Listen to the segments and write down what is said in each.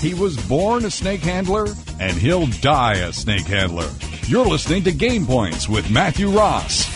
He was born a snake handler, and he'll die a snake handler. You're listening to Game Points with Matthew Ross.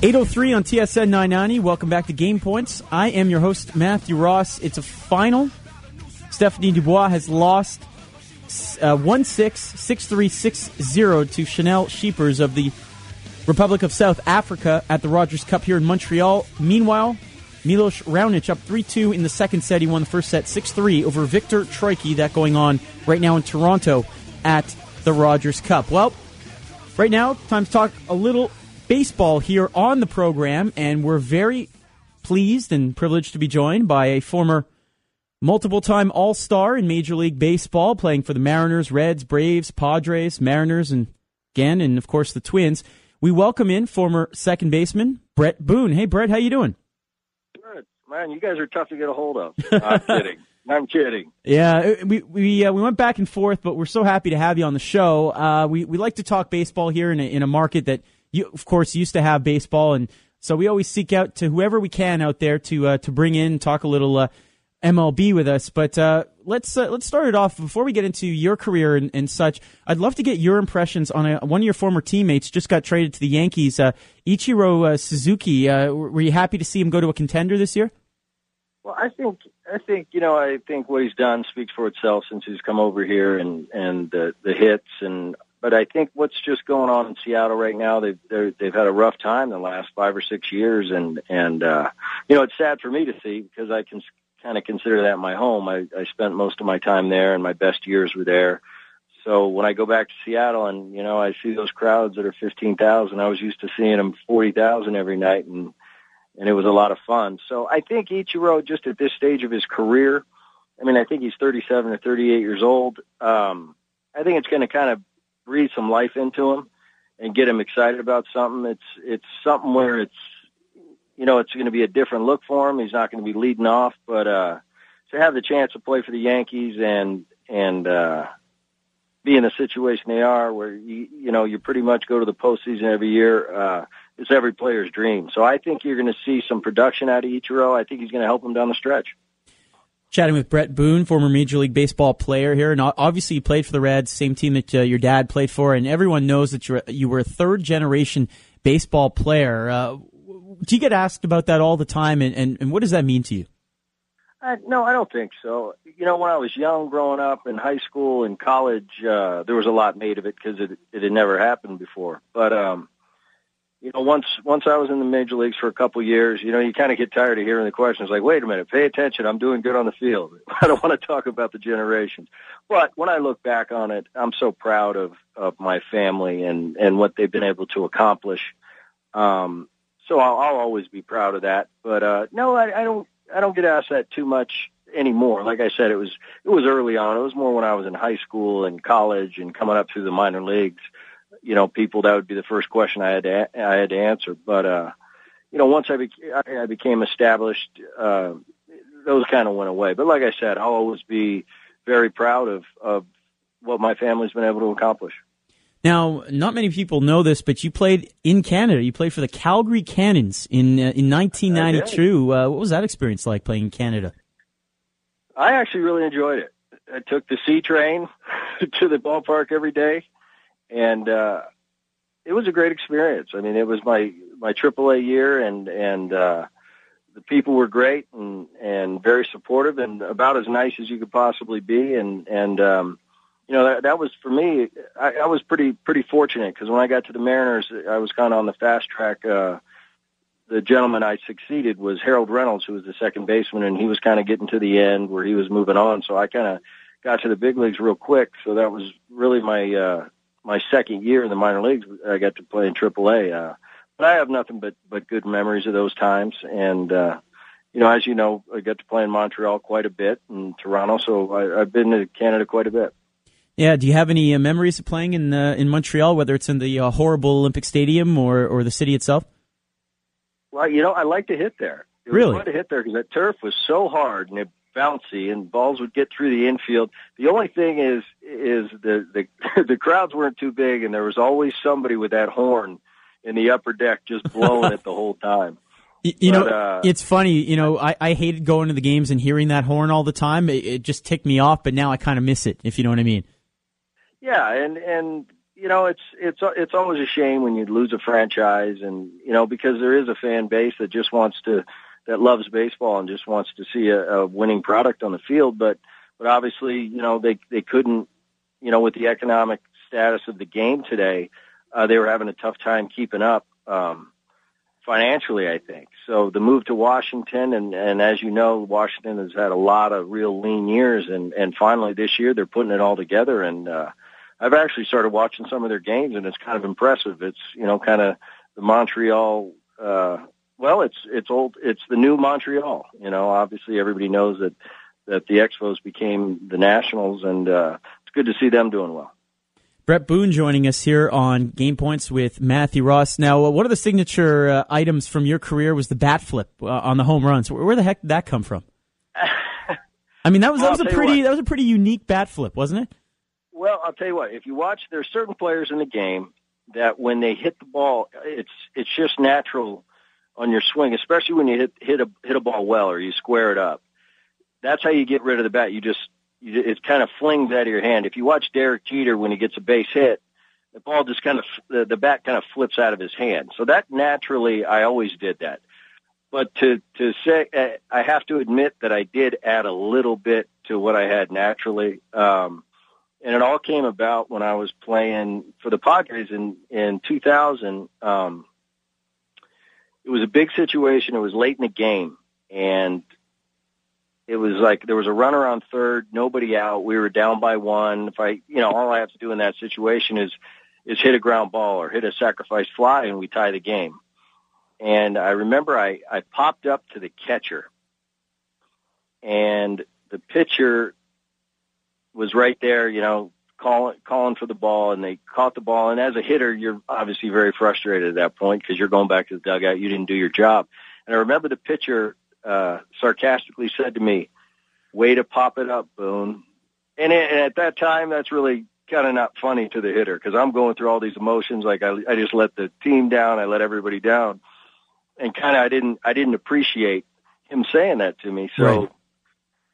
.803 on TSN 990. Welcome back to Game Points. I am your host, Matthew Ross. It's a final. Stephanie Dubois has lost 1-6, 6-3, 6-0 to Chanel Scheepers of the Republic of South Africa at the Rogers Cup here in Montreal. Meanwhile, Milos Raonic up 3-2 in the second set. He won the first set 6-3 over Victor Troicki. That going on right now in Toronto at the Rogers Cup. Well, right now, time to talk a little baseball here on the program, and we're very pleased and privileged to be joined by a former multiple-time All-Star in Major League Baseball, playing for the Mariners, Reds, Braves, Padres, Mariners, and again, and of course the Twins. We welcome in former second baseman Bret Boone. Hey, Bret, how you doing? Good. Man, you guys are tough to get a hold of. I'm kidding. I'm kidding. Yeah, we went back and forth, but we're so happy to have you on the show. We like to talk baseball here in a market that you, of course, used to have baseball, and so we always seek out to whoever we can out there to bring in, talk a little MLB with us. But let's start it off before we get into your career and such. I'd love to get your impressions on one of your former teammates. Just got traded to the Yankees, Ichiro Suzuki. Were you happy to see him go to a contender this year? Well, I think I think what he's done speaks for itself since he's come over here and the hits and. But I think what's just going on in Seattle right now, they've had a rough time the last 5 or 6 years, and it's sad for me to see because I can kind of consider that my home. I spent most of my time there, and my best years were there. So when I go back to Seattle and I see those crowds that are 15,000, I was used to seeing them 40,000 every night, and it was a lot of fun. So I think Ichiro, just at this stage of his career, I think he's 37 or 38 years old. I think it's going to kind of breathe some life into him and get him excited about something. It's something where it's going to be a different look for him. He's not going to be leading off, but to have the chance to play for the Yankees and be in the situation they are, where you pretty much go to the postseason every year, it's every player's dream. So I think you're going to see some production out of Ichiro. I think he's going to help him down the stretch. Chatting with Bret Boone, former Major League Baseball player here, and obviously you played for the Reds, same team that your dad played for, and everyone knows that you were a third-generation baseball player. Do you get asked about that all the time, and what does that mean to you? No, I don't think so. When I was young, growing up in high school and college, there was a lot made of it because it had never happened before. But once I was in the major leagues for a couple years, you kind of get tired of hearing the questions like, wait a minute, pay attention, I'm doing good on the field. I don't want to talk about the generations. But when I look back on it, I'm so proud of my family and what they've been able to accomplish. So I'll always be proud of that. But no, I don't get asked that too much anymore. Like I said, it was early on. It was more when I was in high school and college and coming up through the minor leagues. People, that would be the first question I had to answer. But, once I became established, those kind of went away. But like I said, I'll always be very proud of what my family's been able to accomplish. Now, not many people know this, but you played in Canada. You played for the Calgary Cannons in 1992. What was that experience like, playing in Canada? I actually really enjoyed it. I took the C train to the ballpark every day. And it was a great experience. It was my AAA year, and the people were great and very supportive and about as nice as you could possibly be. And that was for me. I was pretty fortunate because when I got to the Mariners, I was kind of on the fast track. The gentleman I succeeded was Harold Reynolds, who was the second baseman, and he was kind of getting to the end where he was moving on. So I kind of got to the big leagues real quick. So that was really my second year in the minor leagues. I got to play in AAA. But I have nothing but good memories of those times. And, as you know, I got to play in Montreal quite a bit and Toronto. So I've been to Canada quite a bit. Yeah. Do you have any memories of playing in Montreal, whether it's in the horrible Olympic Stadium or the city itself? Well, I like to hit there. It was Really? fun to hit there because that turf was so hard and it bouncy, and balls would get through the infield. The only thing is the the crowds weren't too big, and there was always somebody with that horn in the upper deck just blowing it the whole time. It's funny. I hated going to the games and hearing that horn all the time. It just ticked me off, but now I kind of miss it, if you know what I mean. Yeah, and it's always a shame when you lose a franchise, and because there is a fan base that loves baseball and just wants to see a winning product on the field, but obviously they couldn't, with the economic status of the game today, they were having a tough time keeping up financially, I think. So the move to Washington, and as you know, Washington has had a lot of real lean years, and finally this year they're putting it all together, and I've actually started watching some of their games, and it's kind of impressive. It's, kind of the Montreal, it's the new Montreal. Obviously everybody knows that the Expos became the Nationals, and it's good to see them doing well. Bret Boone joining us here on Game Points with Matthew Ross. Now, one of the signature items from your career was the bat flip on the home runs. Where the heck did that come from? I mean, that was a pretty unique bat flip, wasn't it? Well, I'll tell you what. If you watch, there are certain players in the game that when they hit the ball, it's just natural on your swing, especially when you hit a ball well or you square it up. That's how you get rid of the bat. It kind of flings out of your hand. If you watch Derek Jeter when he gets a base hit, the ball just the bat kind of flips out of his hand. So that naturally, I always did that. But to say, I have to admit that I did add a little bit to what I had naturally. And it all came about when I was playing for the Padres in 2000. It was a big situation. It was late in the game, and it was like there was a runner on third, nobody out. We were down by one. All I have to do in that situation is hit a ground ball or hit a sacrifice fly, and we tie the game. And I remember I popped up to the catcher, and the pitcher was right there, calling for the ball, and they caught the ball. And as a hitter, you're obviously very frustrated at that point because you're going back to the dugout. You didn't do your job. And I remember the pitcher sarcastically said to me, "Way to pop it up, Boone." And at that time, that's really kind of not funny to the hitter because I'm going through all these emotions. Like I just let the team down. I let everybody down. And kind of I didn't appreciate him saying that to me. So right.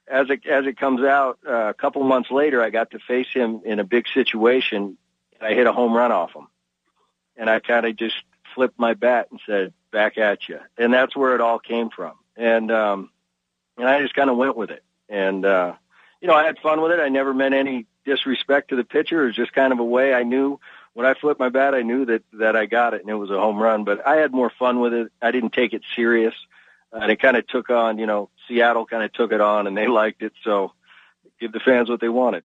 As it comes out, a couple of months later, I got to face him in a big situation. I hit a home run off him. And I kind of just flipped my bat and said, "Back at you." And that's where it all came from. And I just kind of went with it. And, I had fun with it. I never meant any disrespect to the pitcher. It was just kind of a way I knew when I flipped my bat, I knew that I got it and it was a home run, but I had more fun with it. I didn't take it serious. And it kind of took on, Seattle kind of took it on and they liked it. So give the fans what they wanted.